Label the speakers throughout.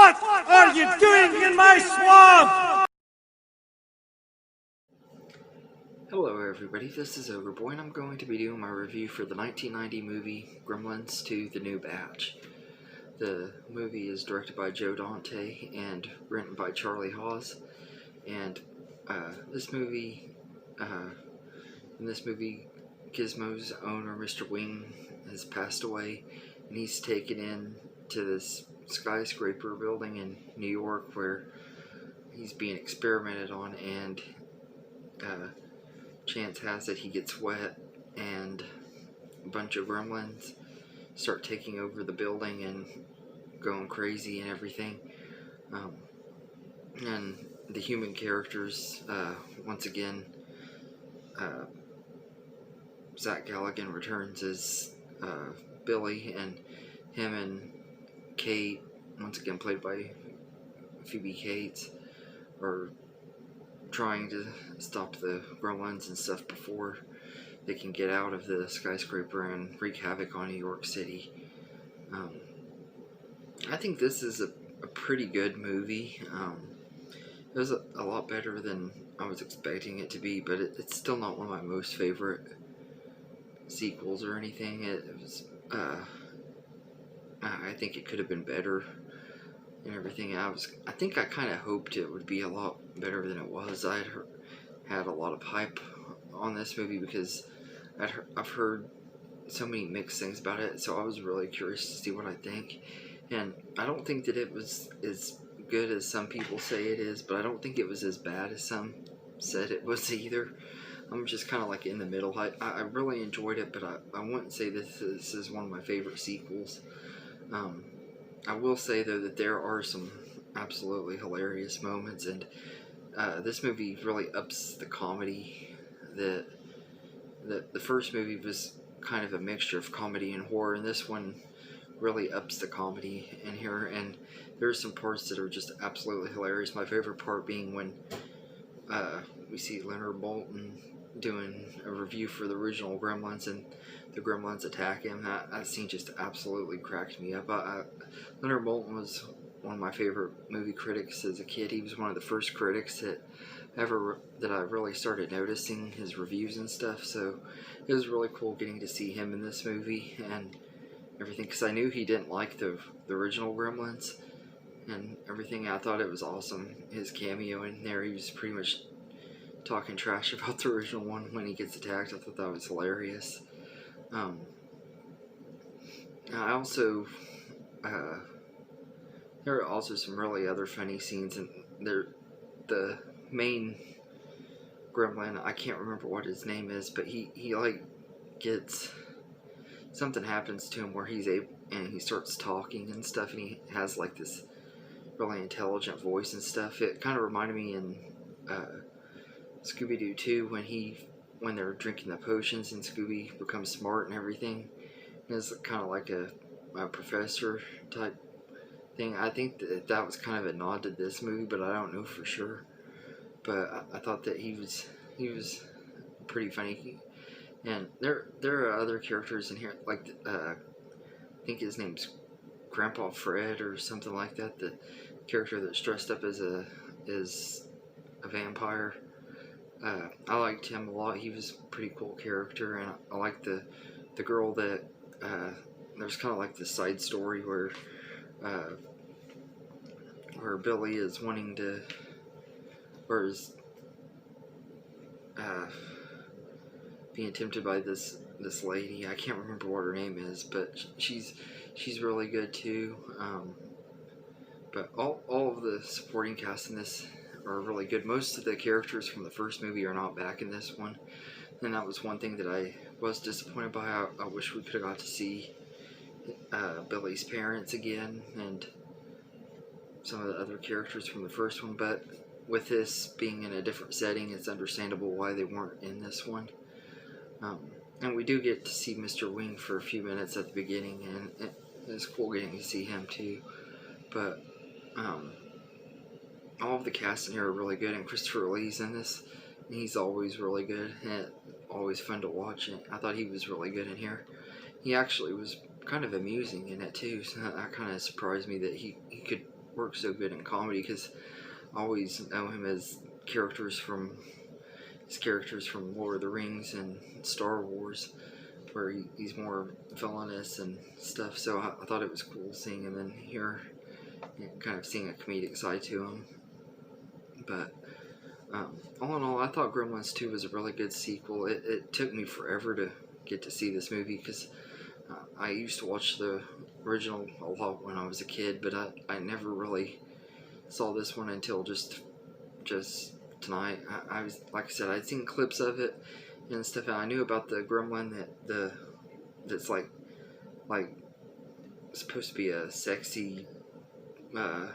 Speaker 1: What are you doing in my swamp?
Speaker 2: Hello everybody, this is Overboy and I'm going to be doing my review for the 1990 movie Gremlins 2: The New Batch. The movie is directed by Joe Dante and written by Charlie Hawes, and in this movie, Gizmo's owner, Mr. Wing, has passed away, and he's taken in to this skyscraper building in New York where he's being experimented on, and chance has it he gets wet and a bunch of gremlins start taking over the building and going crazy and everything. And the human characters, once again, Zach Galligan returns as Billy, and him and Kate, once again played by Phoebe Cates, are trying to stop the gremlins and stuff before they can get out of the skyscraper and wreak havoc on New York City. I think this is a pretty good movie. It was a lot better than I was expecting it to be, but it's still not one of my most favorite sequels or anything. It was, I think it could have been better and everything. I think I kind of hoped it would be a lot better than it was. I had a lot of hype on this movie because I've heard so many mixed things about it, so I was really curious to see what I think. And I don't think that it was as good as some people say it is, but I don't think it was as bad as some said it was either. I'm just kind of like in the middle. I really enjoyed it, but I wouldn't say this is one of my favorite sequels. I will say though that there are some absolutely hilarious moments, and this movie really ups the comedy. The first movie was kind of a mixture of comedy and horror, and this one really ups the comedy in here, and there's some parts that are just absolutely hilarious. My favorite part being when we see Leonard Bolton doing a review for the original Gremlins, and the Gremlins attack him. That scene just absolutely cracked me up. Leonard Bolton was one of my favorite movie critics as a kid. He was one of the first critics that I really started noticing his reviews and stuff, so it was really cool getting to see him in this movie and everything, because I knew he didn't like the original Gremlins and everything. I thought it was awesome, his cameo in there. He was pretty much talking trash about the original one when he gets attacked. I thought that was hilarious. I also there are also some really other funny scenes, and the main gremlin, I can't remember what his name is, but he like gets, something happens to him where he's able, and he starts talking and stuff, and he has like this really intelligent voice and stuff. It kind of reminded me in Scooby-Doo 2 when they're drinking the potions and Scooby becomes smart and everything. It's kind of like a professor type thing. I think that was kind of a nod to this movie, but I don't know for sure. But I thought that he was pretty funny. And there are other characters in here, like I think his name's Grandpa Fred or something like that. The character that's dressed up as a vampire. I liked him a lot. He was a pretty cool character, and I liked the girl that there's kind of like this side story where Billy is wanting to, or is being tempted by this lady. I can't remember what her name is, but she's really good too. But all of the supporting cast in this are really good. Most of the characters from the first movie are not back in this one, and that was one thing that I was disappointed by. I wish we could have got to see Billy's parents again and some of the other characters from the first one, but with this being in a different setting, it's understandable why they weren't in this one. And we do get to see Mr. Wing for a few minutes at the beginning, and it's cool getting to see him too. But all of the cast in here are really good, and Christopher Lee's in this, and he's always really good, and always fun to watch. And I thought he was really good in here. He actually was kind of amusing in it too, so that kind of surprised me that he could works so good in comedy, because I always know him as characters from Lord of the Rings and Star Wars, where he's more villainous and stuff. So I thought it was cool seeing him in here, and kind of seeing a comedic side to him. But all in all, I thought Gremlins 2 was a really good sequel. It took me forever to get to see this movie, because I used to watch the original a lot when I was a kid, but I never really saw this one until just tonight. I was, like I said, I'd seen clips of it and stuff, and I knew about the gremlin that's like supposed to be a sexy gremlin,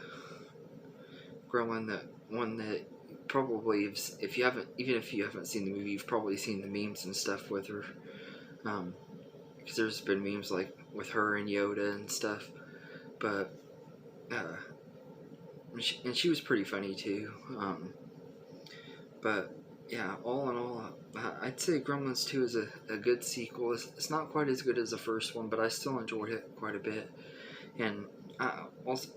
Speaker 2: that one that probably, if you haven't seen the movie, you've probably seen the memes and stuff with her, because there's been memes like with her and Yoda and stuff. But and she was pretty funny too. But yeah, all in all, I'd say Gremlins 2 is a good sequel. It's not quite as good as the first one, but I still enjoyed it quite a bit. And also,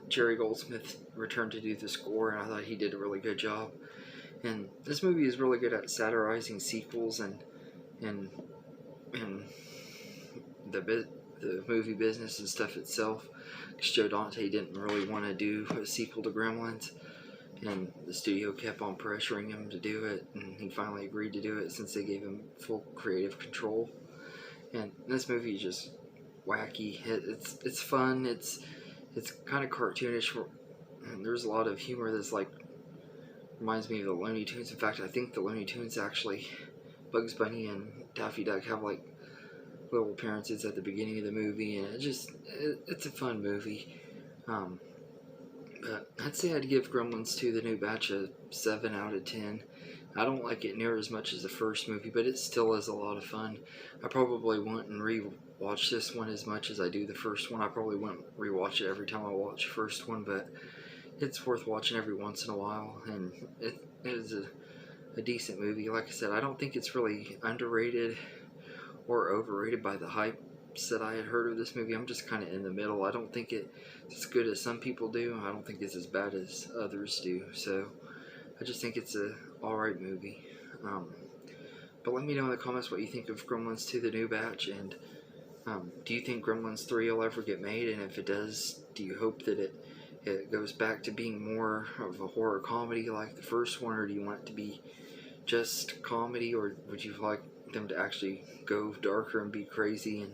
Speaker 2: Jerry Goldsmith returned to do the score, and I thought he did a really good job. And this movie is really good at satirizing sequels and the movie business and stuff itself. Because Joe Dante didn't really want to do a sequel to Gremlins, and the studio kept on pressuring him to do it, and he finally agreed to do it since they gave him full creative control. And this movie is just wacky. It's fun. It's kind of cartoonish, and there's a lot of humor that's like reminds me of the Looney Tunes. In fact, I think the Looney Tunes actually, Bugs Bunny and Daffy Duck have like little appearances at the beginning of the movie, and it's a fun movie. But I'd say I'd give Gremlins 2 the new batch a 7 out of 10. I don't like it near as much as the first movie, but it still is a lot of fun. I probably wouldn't rewatch this one as much as I do the first one. I probably wouldn't rewatch it every time I watch the first one, but it's worth watching every once in a while, and it is a decent movie. Like I said, I don't think it's really underrated or overrated by the hypes that I had heard of this movie. I'm just kind of in the middle. I don't think it's as good as some people do. I don't think it's as bad as others do. So I just think it's a alright movie. But let me know in the comments what you think of Gremlins 2, the new batch, and do you think Gremlins 3 will ever get made? And if it does, do you hope that it goes back to being more of a horror comedy like the first one, or do you want it to be just comedy, or would you like them to actually go darker and be crazy and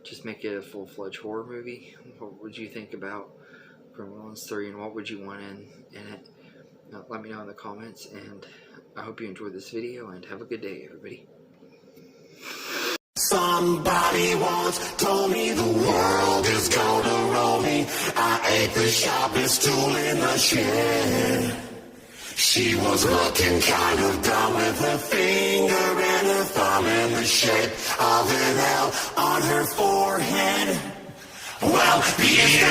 Speaker 2: just make it a full-fledged horror movie? What would you think about Gremlins 3, and what would you want in it? Let me know in the comments, and I hope you enjoyed this video, and have a good day, everybody.
Speaker 3: Somebody once told me the world is gonna roll me. I ate the sharpest tool in the shed. She was looking kind of dumb with her finger and her thumb in the shape of an L on her forehead. Well, yeah.